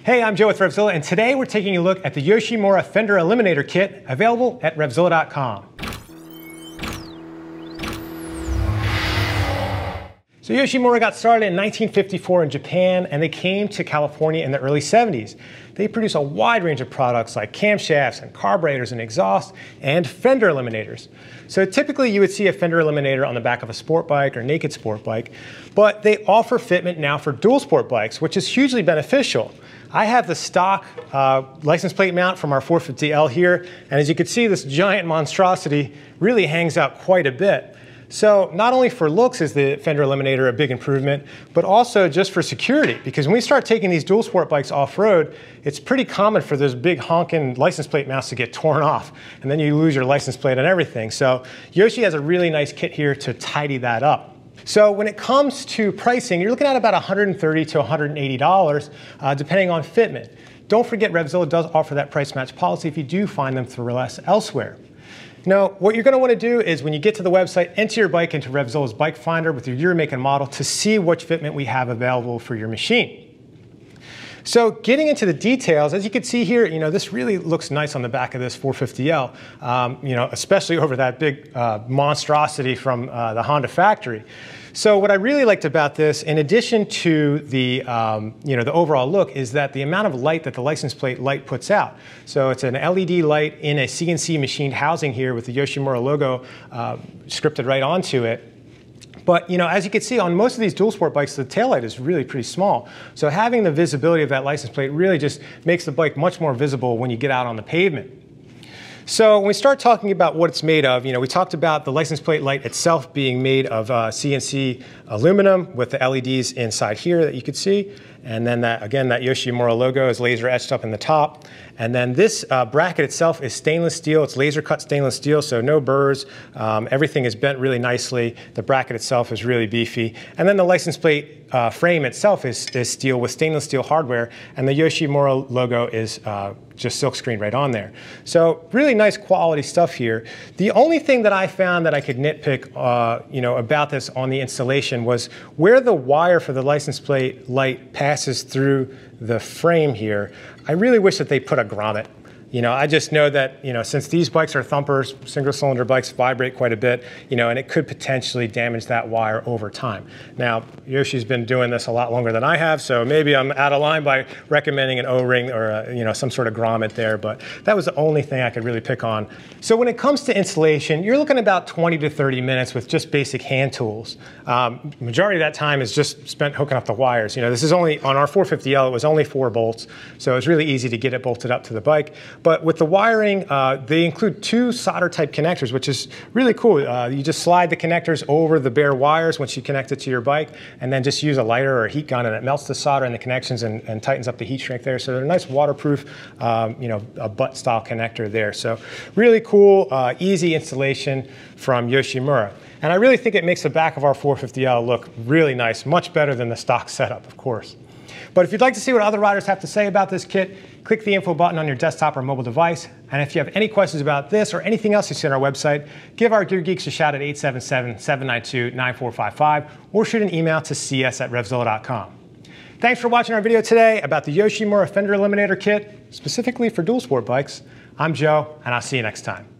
Hey, I'm Joe with RevZilla, and today we're taking a look at the Yoshimura Fender Eliminator kit, available at RevZilla.com. So Yoshimura got started in 1954 in Japan, and they came to California in the early 70s. They produce a wide range of products like camshafts and carburetors and exhaust and Fender Eliminators. So typically you would see a Fender Eliminator on the back of a sport bike or naked sport bike, but they offer fitment now for dual sport bikes, which is hugely beneficial. I have the stock license plate mount from our 450L here, and as you can see, this giant monstrosity really hangs out quite a bit. So not only for looks is the Fender Eliminator a big improvement, but also just for security, because when we start taking these dual sport bikes off-road, it's pretty common for those big honking license plate mounts to get torn off, and then you lose your license plate and everything. So Yoshi has a really nice kit here to tidy that up. So when it comes to pricing, you're looking at about $130 to $180, depending on fitment. Don't forget, RevZilla does offer that price match policy if you do find them for less elsewhere. Now, what you're going to want to do is when you get to the website, enter your bike into RevZilla's bike finder with your year, make, and model to see which fitment we have available for your machine. So getting into the details, as you can see here, this really looks nice on the back of this 450L, especially over that big monstrosity from the Honda factory. So what I really liked about this, in addition to the, the overall look, is that the amount of light that the license plate light puts out. So it's an LED light in a CNC machined housing here with the Yoshimura logo scripted right onto it. But as you can see on most of these dual sport bikes, the taillight is really pretty small. So having the visibility of that license plate really just makes the bike much more visible when you get out on the pavement. So when we start talking about what it's made of, we talked about the license plate light itself being made of CNC aluminum with the LEDs inside here that you could see. And then that Yoshimura logo is laser etched up in the top. And then this bracket itself is stainless steel. It's laser cut stainless steel, so no burrs. Everything is bent really nicely. The bracket itself is really beefy. And then the license plate frame itself is steel with stainless steel hardware. And the Yoshimura logo is just silk screened right on there. So really nice quality stuff here. The only thing that I found that I could nitpick about this on the installation was where the wire for the license plate light passes through the frame here. I really wish that they put a grommet. I just know that, since these bikes are thumpers, single cylinder bikes vibrate quite a bit, and it could potentially damage that wire over time. Now, Yoshi's been doing this a lot longer than I have, so maybe I'm out of line by recommending an O-ring or, some sort of grommet there, but that was the only thing I could really pick on. So when it comes to installation, you're looking about 20 to 30 minutes with just basic hand tools. Majority of that time is just spent hooking up the wires. This is only, on our 450L, it was only 4 bolts, so it's really easy to get it bolted up to the bike. But with the wiring, they include 2 solder type connectors, which is really cool. You just slide the connectors over the bare wires once you connect it to your bike, and then just use a lighter or a heat gun, and it melts the solder in the connections and tightens up the heat shrink there. So they're a nice waterproof, a butt style connector there. So really cool, easy installation from Yoshimura. And I really think it makes the back of our 450L look really nice, much better than the stock setup, of course. But if you'd like to see what other riders have to say about this kit, click the info button on your desktop or mobile device. And if you have any questions about this or anything else you see on our website, give our Gear Geeks a shout at 877-792-9455 or shoot an email to cs@revzilla.com. Thanks for watching our video today about the Yoshimura Fender Eliminator kit, specifically for dual sport bikes. I'm Joe, and I'll see you next time.